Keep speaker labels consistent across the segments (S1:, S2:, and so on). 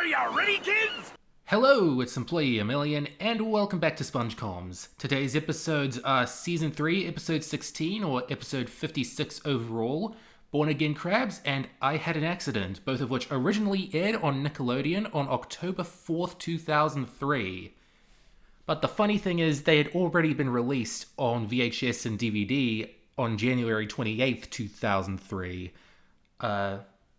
S1: Are you ready, kids?
S2: Hello, it's Employee A Million, and welcome back to SpongeComs. Today's episodes are Season 3, Episode 16, or Episode 56 overall, Born Again Krabs, and I Had an Accident, both of which originally aired on Nickelodeon on October 4th, 2003. But the funny thing is, they had already been released on VHS and DVD on January 28th, 2003.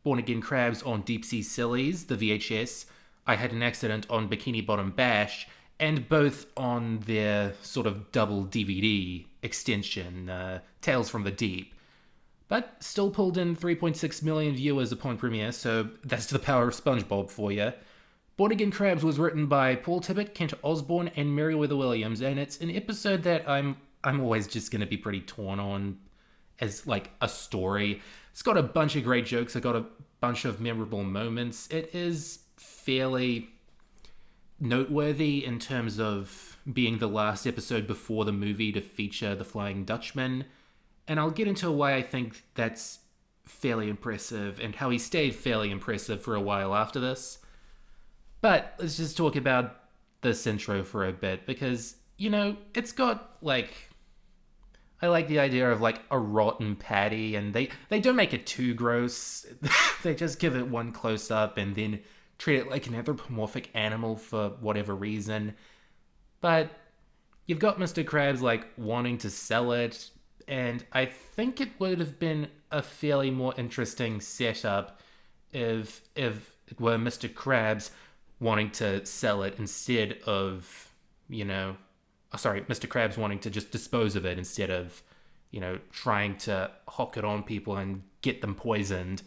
S2: Born Again Krabs on Deep Sea Sillies, the VHS, I Had an Accident on Bikini Bottom Bash, and both on their sort of double DVD extension, Tales from the Deep. But still pulled in 3.6 million viewers upon premiere, so that's the power of SpongeBob for you. Born Again Krabs was written by Paul Tibbett, Kent Osborne, and Meriwether Williams, and it's an episode that I'm always just going to be pretty torn on as, like, a story. It's got a bunch of great jokes, it's got a bunch of memorable moments. It is fairly noteworthy in terms of being the last episode before the movie to feature the Flying Dutchman, and I'll get into why I think that's fairly impressive and how he stayed fairly impressive for a while after this. But let's just talk about this intro for a bit, because, you know, it's got, like, I like the idea of, like, a rotten patty, and they don't make it too gross. They just give it one close-up and then treat it like an anthropomorphic animal for whatever reason. But you've got Mr. Krabs, like, wanting to sell it, and I think it would have been a fairly more interesting setup if it were Mr. Krabs wanting to sell it instead of, Mr. Krabs wanting to just dispose of it instead of, trying to hawk it on people and get them poisoned.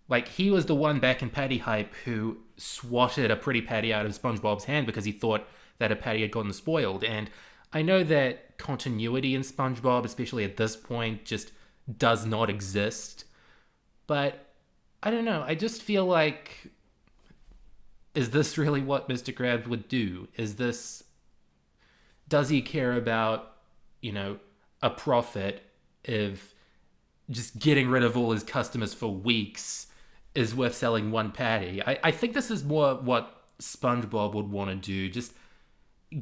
S2: Like, he was the one back in Patty Hype who swatted a pretty patty out of SpongeBob's hand because he thought that a patty had gotten spoiled. And I know that continuity in SpongeBob, especially at this point, just does not exist. But I don't know. I just feel like, is this really what Mr. Krabs would do? Does he care about, a profit if just getting rid of all his customers for weeks is worth selling one patty? I think this is more what SpongeBob would want to do. Just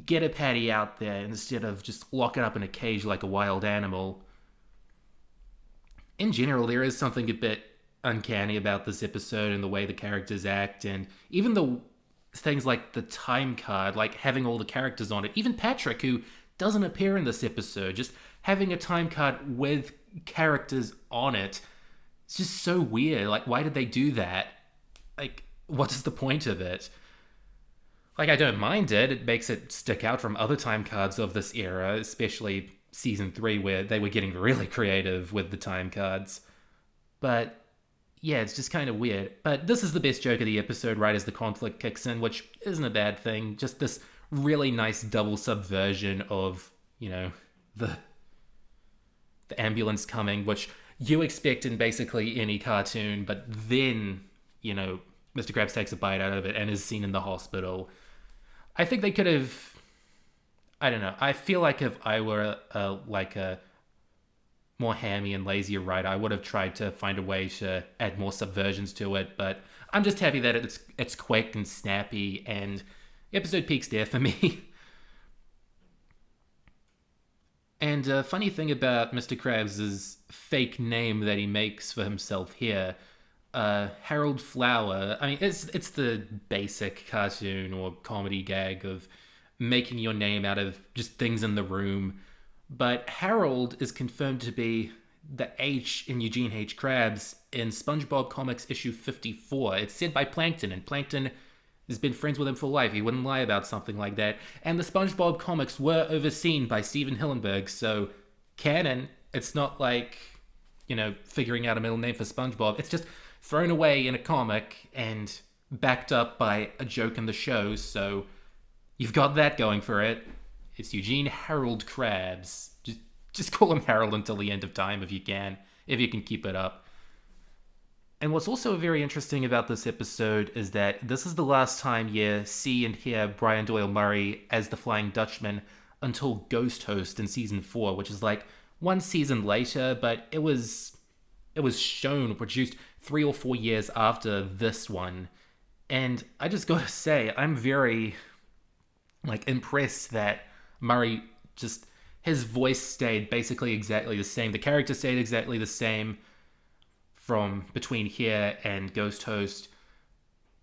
S2: get a patty out there instead of just lock it up in a cage like a wild animal. In general, there is something a bit uncanny about this episode and the way the characters act, and even the things like the time card, like having all the characters on it. Even Patrick, who doesn't appear in this episode, just having a time card with characters on it. It's just so weird. Like, why did they do that? Like, what's the point of it? Like, I don't mind it. It makes it stick out from other time cards of this era, especially Season 3, where they were getting really creative with the time cards. But yeah, it's just kind of weird. But this is the best joke of the episode right as the conflict kicks in, which isn't a bad thing. Just this really nice double subversion of, the ambulance coming, which you expect in basically any cartoon, but then, Mr. Krabs takes a bite out of it and is seen in the hospital. I think they could have, I don't know, I feel like if I were a more hammy and lazier writer, I would have tried to find a way to add more subversions to it, but I'm just happy that it's quick and snappy, and the episode peaks there for me. And a funny thing about Mr. Krabs' fake name that he makes for himself here, Harold Flower. I mean, it's the basic cartoon or comedy gag of making your name out of just things in the room. But Harold is confirmed to be the H in Eugene H. Krabs in SpongeBob Comics issue 54. It's said by Plankton, and Plankton has been friends with him for life. He wouldn't lie about something like that. And the SpongeBob comics were overseen by Steven Hillenburg, so canon. It's not like, figuring out a middle name for SpongeBob. It's just thrown away in a comic and backed up by a joke in the show, so you've got that going for it. It's Eugene Harold Krabs. Just call him Harold until the end of time if you can keep it up. And what's also very interesting about this episode is that this is the last time you see and hear Brian Doyle Murray as the Flying Dutchman until Ghost Host in Season 4, which is like one season later, but it was shown, produced 3 or 4 years after this one. And I just gotta say, I'm very impressed that Murray just his voice stayed basically exactly the same. The character stayed exactly the same from between here and Ghost Host.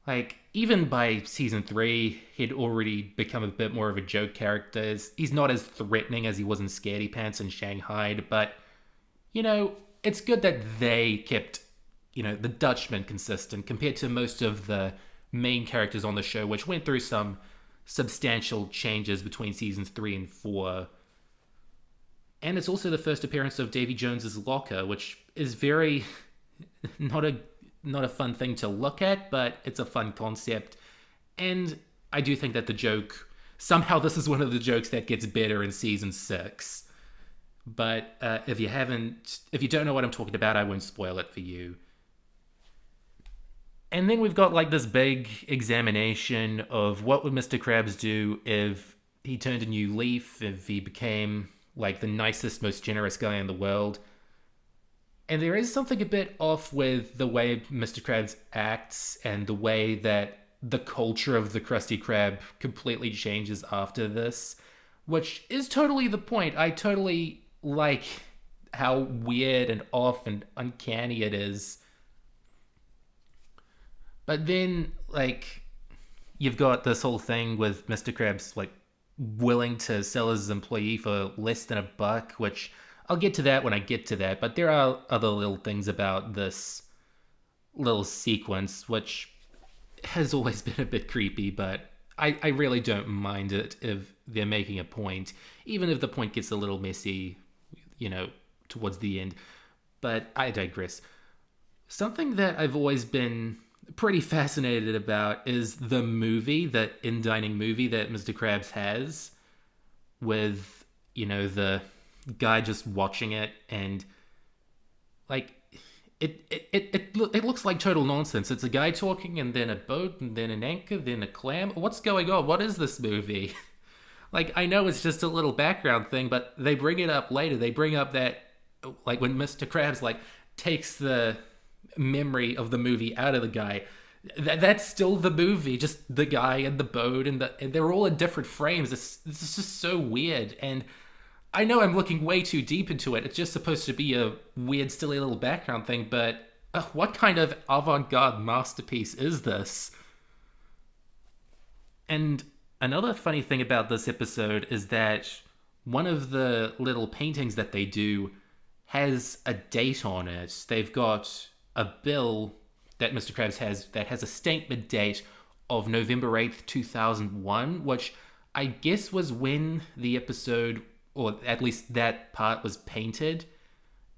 S2: Like, even by season three, he'd already become a bit more of a joke character. He's not as threatening as he was in Scaredy Pants and Shanghai, but, you know, it's good that they kept, the Dutchman consistent compared to most of the main characters on the show, which went through some substantial changes between seasons three and four. And it's also the first appearance of Davy Jones's locker, which is very not a not a fun thing to look at, but it's a fun concept. And I do think that the joke somehow this is one of the jokes that gets better in season six. But if you don't know what I'm talking about, I won't spoil it for you. And then we've got like this big examination of what would Mr. Krabs do if he turned a new leaf, if he became like the nicest, most generous guy in the world. And there is something a bit off with the way Mr. Krabs acts and the way that the culture of the Krusty Krab completely changes after this, which is totally the point. I totally like how weird and off and uncanny it is. But then, you've got this whole thing with Mr. Krabs, willing to sell his employee for less than $1, which I'll get to that when I get to that. But there are other little things about this little sequence, which has always been a bit creepy, but I really don't mind it if they're making a point, even if the point gets a little messy, towards the end. But I digress. Something that I've always been pretty fascinated about is the movie, the in-dining movie that Mr. Krabs has with, the guy just watching it, and it looks like total nonsense. It's a guy talking, and then a boat, and then an anchor, then a clam. What's going on? What is this movie? I know it's just a little background thing, but they bring it up later. They bring up that when Mr. Krabs takes the memory of the movie out of the guy, that's still the movie, just the guy and the boat, and they're all in different frames. It's just so weird. And I know I'm looking way too deep into it. It's just supposed to be a weird, silly little background thing, but what kind of avant-garde masterpiece is this? And another funny thing about this episode is that one of the little paintings that they do has a date on it. They've got a bill that Mr. Krabs has that has a statement date of November 8th, 2001, which I guess was when the episode, or at least that part, was painted.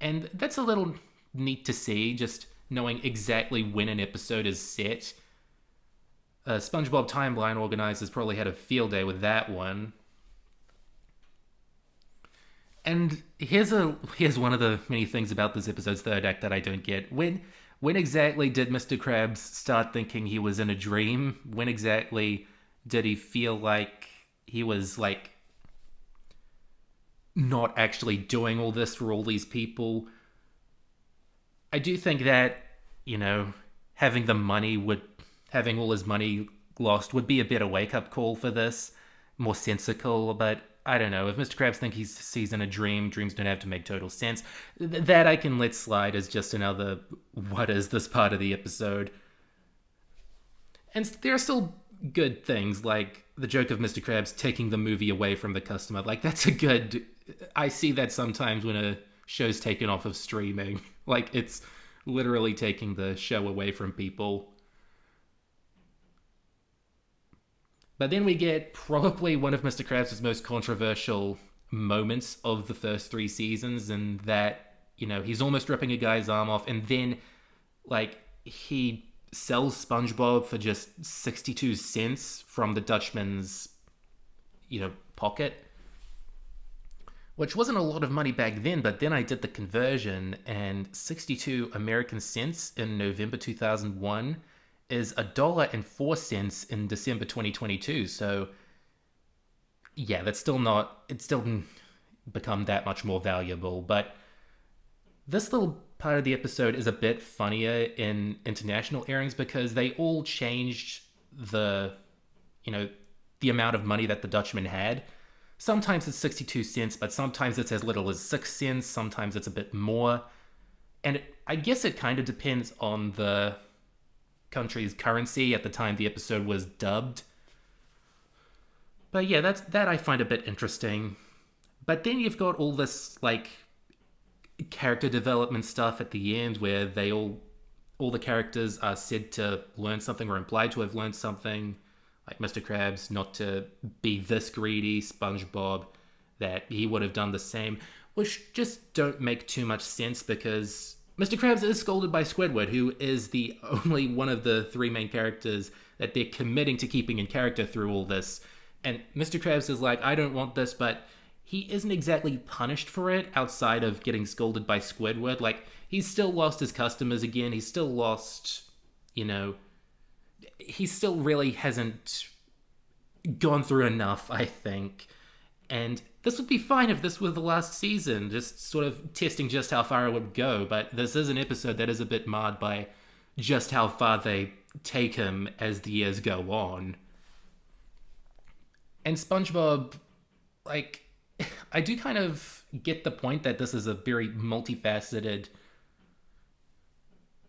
S2: And that's a little neat to see, just knowing exactly when an episode is set. SpongeBob Timeline organizers probably had a field day with that one. And here's one of the many things about this episode's third act that I don't get. When exactly did Mr. Krabs start thinking he was in a dream? When exactly did he feel like he was not actually doing all this for all these people? I do think that, having all his money lost would be a better wake-up call for this, more sensical. But I don't know, if Mr. Krabs thinks he sees in a dream, dreams don't have to make total sense. That I can let slide as just another what is this part of the episode. And there are still good things, like the joke of Mr. Krabs taking the movie away from the customer. That's a good... I see that sometimes when a show's taken off of streaming. It's literally taking the show away from people. But then we get probably one of Mr. Krabs' most controversial moments of the first 3 seasons, and that, he's almost ripping a guy's arm off, and then, he sells SpongeBob for just 62 cents from the Dutchman's, pocket. Which wasn't a lot of money back then, but then I did the conversion, and 62 American cents in November 2001 is $1.04 in December 2022. So, yeah, it still didn't become that much more valuable. But this little part of the episode is a bit funnier in international airings because they all changed the, you know, the amount of money that the Dutchman had. Sometimes it's 62 cents, but sometimes it's as little as 6 cents. Sometimes it's a bit more. And I guess it kind of depends on the country's currency at the time the episode was dubbed. But yeah, that I find a bit interesting. But then you've got all this, like, character development stuff at the end where all the characters are said to learn something or implied to have learned something, like Mr. Krabs not to be this greedy, SpongeBob that he would have done the same, which just don't make too much sense because Mr. Krabs is scolded by Squidward, who is the only one of the three main characters that they're committing to keeping in character through all this. And Mr. Krabs is like, I don't want this, but he isn't exactly punished for it outside of getting scolded by Squidward. Like, he's still lost his customers again. He's still lost, he still really hasn't gone through enough, I think. And this would be fine if this were the last season, just sort of testing just how far it would go. But this is an episode that is a bit marred by just how far they take him as the years go on. And SpongeBob, like, I do kind of get the point that this is a very multifaceted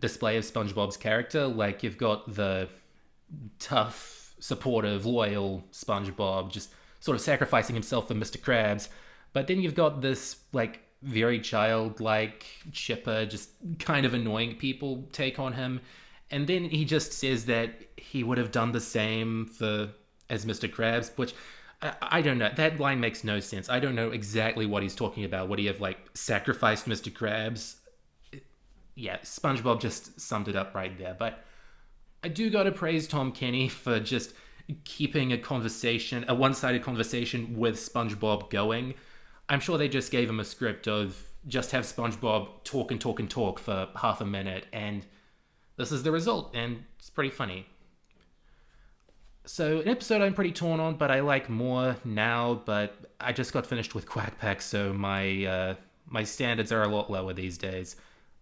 S2: display of SpongeBob's character. Like, you've got the tough, supportive, loyal SpongeBob just sort of sacrificing himself for Mr. Krabs. But then you've got this, like, very childlike, chipper, just kind of annoying people take on him. And then he just says that he would have done the same as Mr. Krabs, which I don't know. That line makes no sense. I don't know exactly what he's talking about. Would he have, like, sacrificed Mr. Krabs? Yeah, SpongeBob just summed it up right there. But I do gotta praise Tom Kenny for just keeping a one-sided conversation with SpongeBob going. I'm sure they just gave him a script of just have SpongeBob talk and talk and talk for half a minute, and this is the result, and it's pretty funny. So, an episode I'm pretty torn on, but I like more now, but I just got finished with Quack Pack, so my standards are a lot lower these days.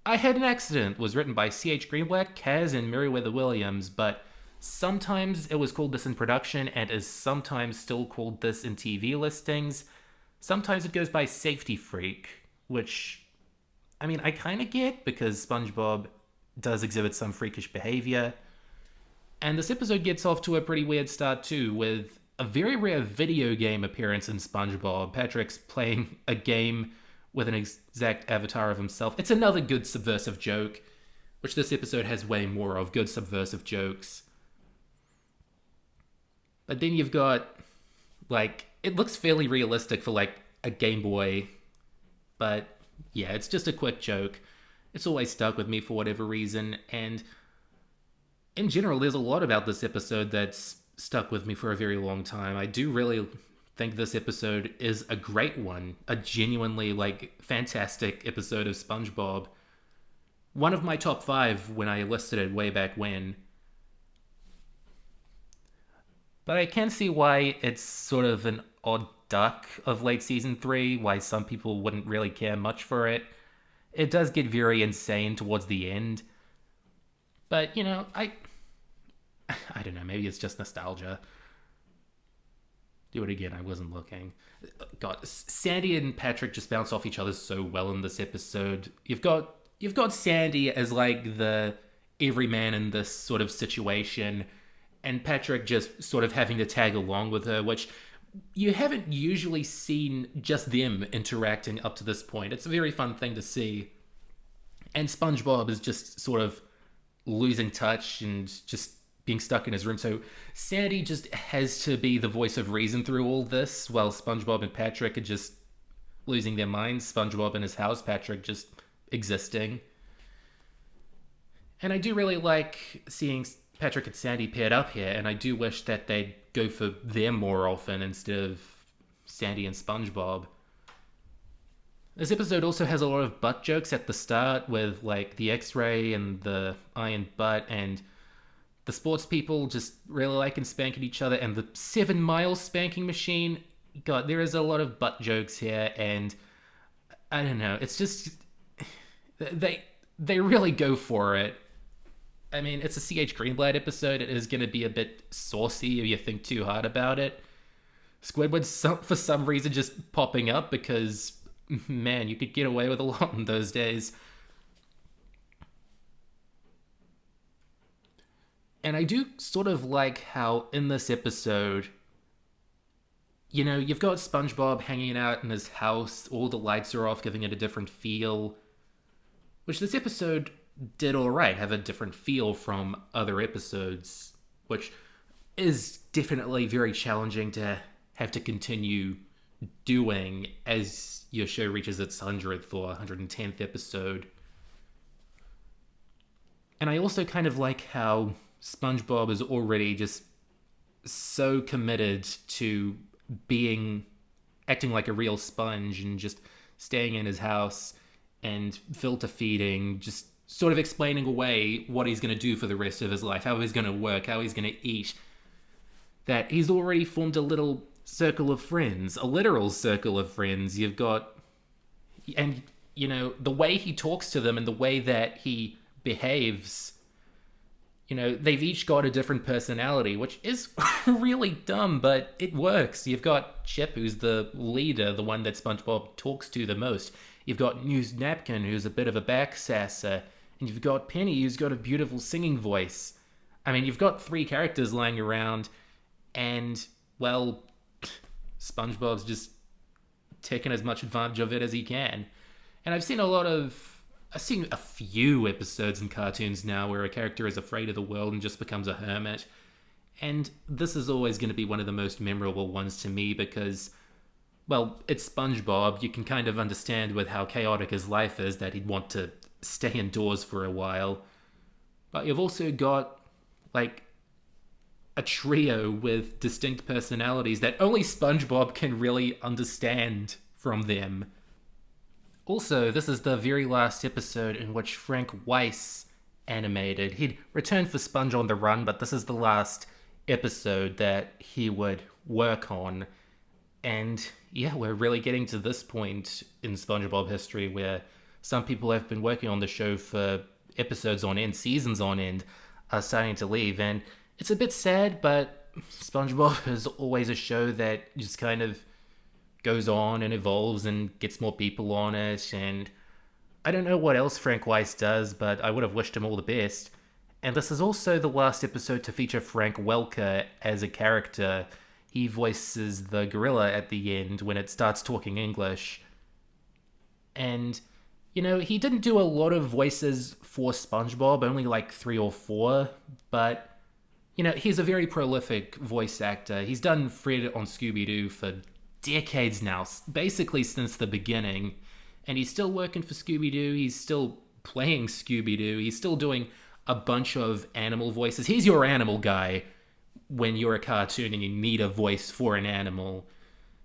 S2: I Had an Accident was written by C.H. Greenblatt, Kaz, and Meriwether Williams, but sometimes it was called this in production and is sometimes still called this in TV listings. Sometimes it goes by Safety Freak, which, I mean, I kind of get because SpongeBob does exhibit some freakish behavior. And this episode gets off to a pretty weird start too, with a very rare video game appearance in SpongeBob. Patrick's playing a game with an exact avatar of himself. It's another good subversive joke, which this episode has way more of, good subversive jokes. But then you've got, like, it looks fairly realistic for, like, a Game Boy. But, yeah, it's just a quick joke. It's always stuck with me for whatever reason. And in general, there's a lot about this episode that's stuck with me for a very long time. I do really think this episode is a great one. A genuinely, like, fantastic episode of SpongeBob. One of my top 5 when I listed it way back when. But I can see why it's sort of an odd duck of late season 3, why some people wouldn't really care much for it. It does get very insane towards the end. But, I don't know, maybe it's just nostalgia. Do it again, I wasn't looking. God, Sandy and Patrick just bounce off each other so well in this episode. You've got Sandy as, like, the everyman in this sort of situation, and Patrick just sort of having to tag along with her, which you haven't usually seen just them interacting up to this point. It's a very fun thing to see. And SpongeBob is just sort of losing touch and just being stuck in his room. So Sandy just has to be the voice of reason through all this, while SpongeBob and Patrick are just losing their minds. SpongeBob in his house, Patrick just existing. And I do really like seeing Patrick and Sandy paired up here, and I do wish that they'd go for them more often instead of Sandy and SpongeBob. This episode also has a lot of butt jokes at the start with, like, the X-ray and the iron butt, and the sports people just really liking spanking each other, and the 7 Mile spanking machine. God, there is a lot of butt jokes here, and I don't know, it's just they really go for it. I mean, it's a CH Greenblatt episode. It is going to be a bit saucy if you think too hard about it. Squidward's for some reason just popping up because, man, you could get away with a lot in those days. And I do sort of like how in this episode, you've got SpongeBob hanging out in his house, all the lights are off, giving it a different feel, which this episode did alright, have a different feel from other episodes, which is definitely very challenging to have to continue doing as your show reaches its 100th or 110th episode. And I also kind of like how SpongeBob is already just so committed to acting like a real sponge and just staying in his house and filter feeding, just sort of explaining away what he's going to do for the rest of his life, how he's going to work, how he's going to eat, that he's already formed a little circle of friends, a literal circle of friends. You've got, and the way he talks to them and the way that he behaves, they've each got a different personality, which is really dumb, but it works. You've got Chip, who's the leader, the one that SpongeBob talks to the most. You've got News Napkin, who's a bit of a backsasser. And you've got Penny, who's got a beautiful singing voice. I mean, you've got three characters lying around, and, well, SpongeBob's just taking as much advantage of it as he can. And I've seen a few episodes in cartoons now where a character is afraid of the world and just becomes a hermit. And this is always going to be one of the most memorable ones to me because, well, it's SpongeBob. You can kind of understand with how chaotic his life is that he'd want to stay indoors for a while. But you've also got, a trio with distinct personalities that only SpongeBob can really understand from them. Also, this is the very last episode in which Frank Weiss animated. He'd returned for Sponge on the Run, but this is the last episode that he would work on. And yeah, we're really getting to this point in SpongeBob history where some people have been working on the show for episodes on end, seasons on end, are starting to leave. And it's a bit sad, but SpongeBob is always a show that just kind of goes on and evolves and gets more people on it. And I don't know what else Frank Weiss does, but I would have wished him all the best. And this is also the last episode to feature Frank Welker as a character. He voices the gorilla at the end when it starts talking English. And, he didn't do a lot of voices for SpongeBob, only 3 or 4, but, he's a very prolific voice actor. He's done Fred on Scooby-Doo for decades now, basically since the beginning, and he's still working for Scooby-Doo. He's still playing Scooby-Doo. He's still doing a bunch of animal voices. He's your animal guy when you're a cartoon and you need a voice for an animal.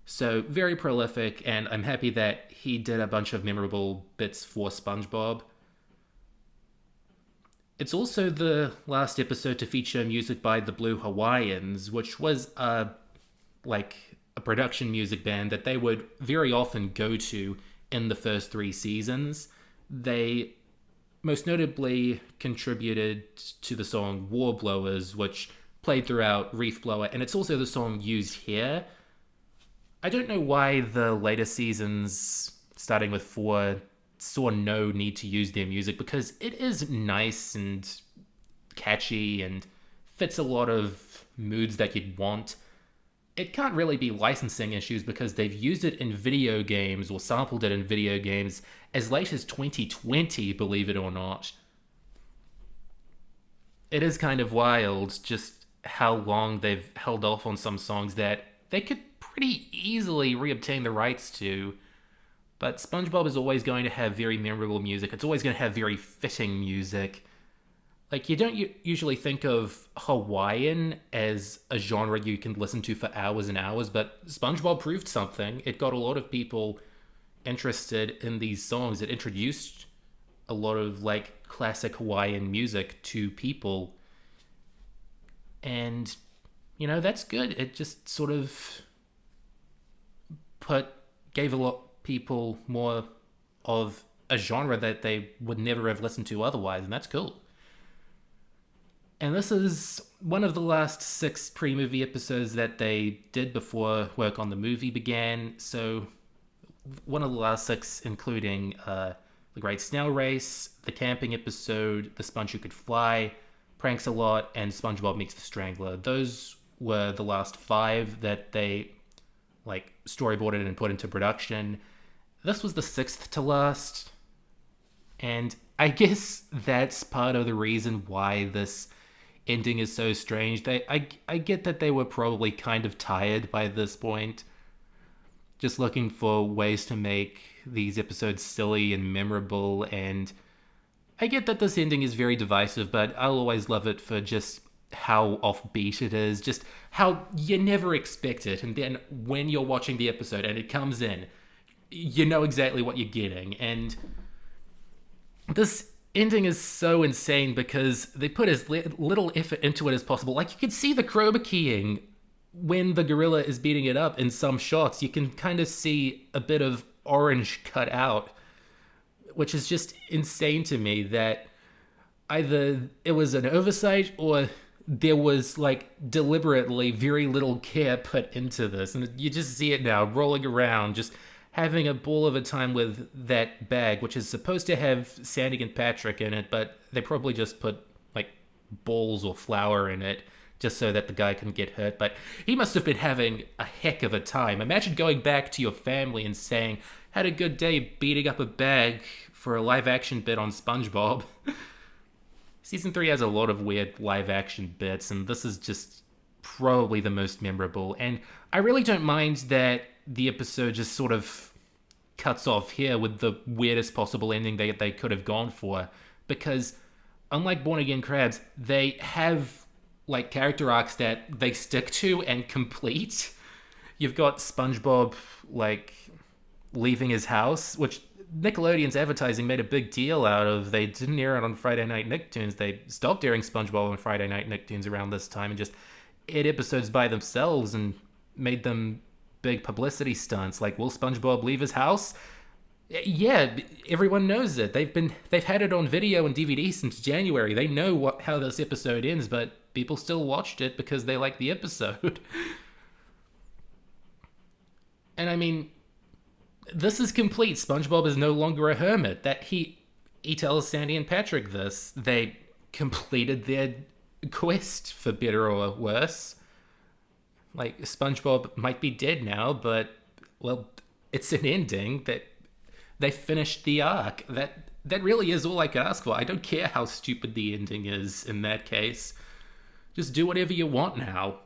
S2: So very prolific, and I'm happy that he did a bunch of memorable bits for SpongeBob. It's also the last episode to feature music by the Blue Hawaiians, which was a production music band that they would very often go to in the first 3 seasons. They most notably contributed to the song Warblowers, which played throughout Reef Blower, and it's also the song used here. I don't know why the later seasons, starting with 4, saw no need to use their music, because it is nice and catchy and fits a lot of moods that you'd want. It can't really be licensing issues because they've used it in video games or sampled it in video games as late as 2020, believe it or not. It is kind of wild just how long they've held off on some songs that they could pretty easily reobtain the rights to. But SpongeBob is always going to have very memorable music. It's always going to have very fitting music. You don't usually think of Hawaiian as a genre you can listen to for hours and hours, but SpongeBob proved something. It got a lot of people interested in these songs. It introduced a lot of classic Hawaiian music to people. And, that's good. It just sort of gave a lot of people more of a genre that they would never have listened to otherwise, and that's cool. And this is one of the last 6 pre-movie episodes that they did before work on the movie began. So one of the last 6, including the Great Snail Race, the camping episode, the Sponge Who Could Fly, Pranks a Lot, and SpongeBob Meets the Strangler. Those were the last 5 that they storyboarded and put into production. This was the 6th to last, and I guess that's part of the reason why this ending is so strange. I get that they were probably kind of tired by this point, just looking for ways to make these episodes silly and memorable, and I get that this ending is very divisive, but I'll always love it for just how offbeat it is, just how you never expect it, and then when you're watching the episode and it comes in, you know exactly what you're getting. And this ending is so insane because they put as little effort into it as possible. Like, you can see the chroma keying when the gorilla is beating it up in some shots. You can kind of see a bit of orange cut out, which is just insane to me, that either it was an oversight or there was deliberately very little care put into this. And you just see it now rolling around, just having a ball of a time with that bag, which is supposed to have Sandy and Patrick in it, but they probably just put balls or flour in it just so that the guy couldn't get hurt. But he must have been having a heck of a time. Imagine going back to your family and saying, had a good day beating up a bag for a live action bit on SpongeBob. Season 3 has a lot of weird live action bits, and this is just probably the most memorable. And I really don't mind that the episode just sort of cuts off here with the weirdest possible ending they could have gone for, because unlike Born Again Krabs, they have character arcs that they stick to and complete. You've got SpongeBob leaving his house, which Nickelodeon's advertising made a big deal out of. They didn't air it on Friday Night Nicktoons. They stopped airing SpongeBob on Friday Night Nicktoons around this time and just aired episodes by themselves and made them big publicity stunts. Will SpongeBob leave his house? Yeah, everyone knows it. They've had it on video and DVD since January. They know how this episode ends, but people still watched it because they liked the episode. And I mean, this is complete. SpongeBob is no longer a hermit. That he tells Sandy and Patrick this. They completed their quest, for better or worse. SpongeBob might be dead now, but, well, it's an ending that they finished the arc. That really is all I can ask for. I don't care how stupid the ending is in that case. Just do whatever you want now.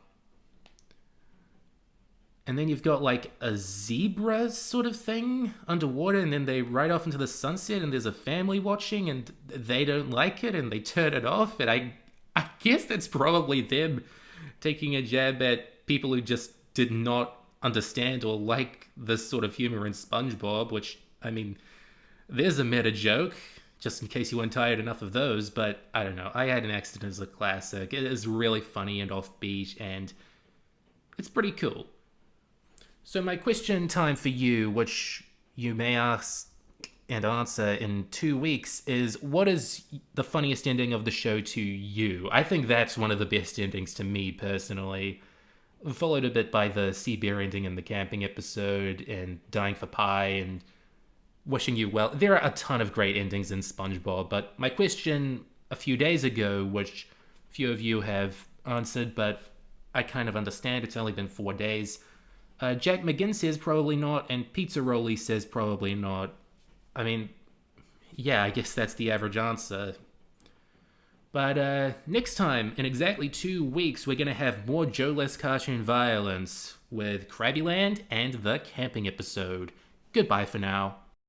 S2: And then you've got a zebra sort of thing underwater, and then they ride off into the sunset, and there's a family watching, and they don't like it, and they turn it off. And I guess that's probably them taking a jab at people who just did not understand or like this sort of humor in SpongeBob, which, I mean, there's a meta joke, just in case you weren't tired enough of those. But I don't know. I Had an Accident is a classic. It is really funny and offbeat, and it's pretty cool. So my question time for you, which you may ask and answer in 2 weeks, is what is the funniest ending of the show to you? I think that's one of the best endings to me personally, followed a bit by the sea bear ending in the camping episode and Dying for Pie and Wishing You Well. There are a ton of great endings in SpongeBob, but my question a few days ago, which few of you have answered, but I kind of understand, it's only been 4 days. Jack McGinn says probably not, and Pizza Rolly says probably not. I mean, yeah, I guess that's the average answer. But next time, in exactly 2 weeks, we're going to have more Joe-less cartoon violence with Krabbyland and the camping episode. Goodbye for now.